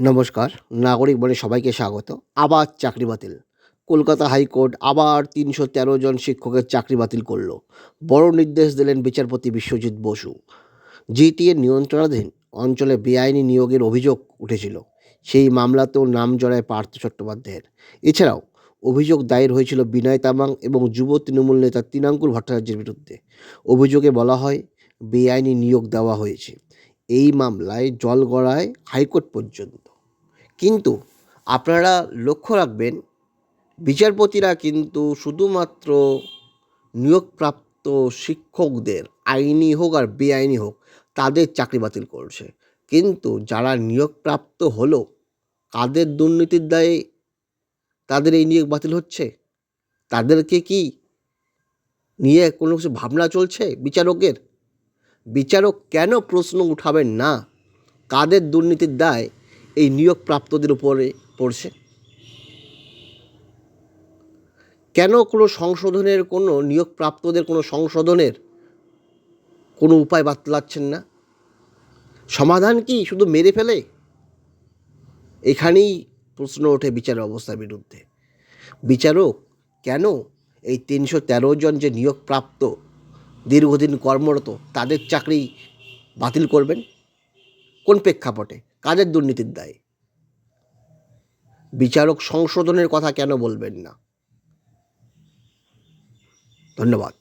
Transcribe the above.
নমস্কার, নাগরিক বলে সবাইকে স্বাগত। আবার চাকরি বাতিল। কলকাতা হাইকোর্ট আবার ৩১৩ জন শিক্ষকের চাকরি বাতিল করল। বড় নির্দেশ দিলেন বিচারপতি বিশ্বজিৎ বসু। জিটিএর নিয়ন্ত্রণাধীন অঞ্চলে বেআইনি নিয়োগের অভিযোগ উঠেছিল। সেই মামলাতেও নাম জড়ায় পার্থ চট্টোপাধ্যায়ের। এছাড়াও অভিযোগ দায়ের হয়েছিল বিনয় তামাং এবং যুব তৃণমূল নেতা তৃণাঙ্কুর ভট্টাচার্যের বিরুদ্ধে। অভিযোগে বলা হয় বেআইনি নিয়োগ দেওয়া হয়েছে। এই মামলায় জল গড়ায় হাইকোর্ট পর্যন্ত। কিন্তু আপনারা লক্ষ্য রাখবেন, বিচারপতিরা কিন্তু শুধুমাত্র নিয়োগপ্রাপ্ত শিক্ষকদের, আইনি হোক আর বেআইনি হোক, তাদের চাকরি বাতিল করছে। কিন্তু যারা নিয়োগপ্রাপ্ত হলো, কাদের দুর্নীতির দায়ে তাদের এই নিয়োগ বাতিল হচ্ছে? তাদেরকে কি নিয়ে কোনো কিছু ভাবনা চলছে বিচারকের? বিচারক কেন প্রশ্ন উঠাবেন না কাদের দুর্নীতির দায় এই নিয়োগপ্রাপ্তদের উপরে পড়ছে? কেন কোনো সংশোধনের, কোনো নিয়োগপ্রাপ্তদের কোনো সংশোধনের কোনো উপায় বাতলাচ্ছেন না? সমাধান কি শুধু মেরে ফেলে? এখানেই প্রশ্ন ওঠে বিচার ব্যবস্থার বিরুদ্ধে। বিচারক কেন এই ৩১৩ জন যে নিয়োগপ্রাপ্ত দীর্ঘদিন কর্মরত তাদের চাকরি বাতিল করবেন? কোন প্রেক্ষাপটে? কাদের দুর্নীতির দায়ে? বিচারক সংশোধনের কথা কেন বলবেন না? ধন্যবাদ।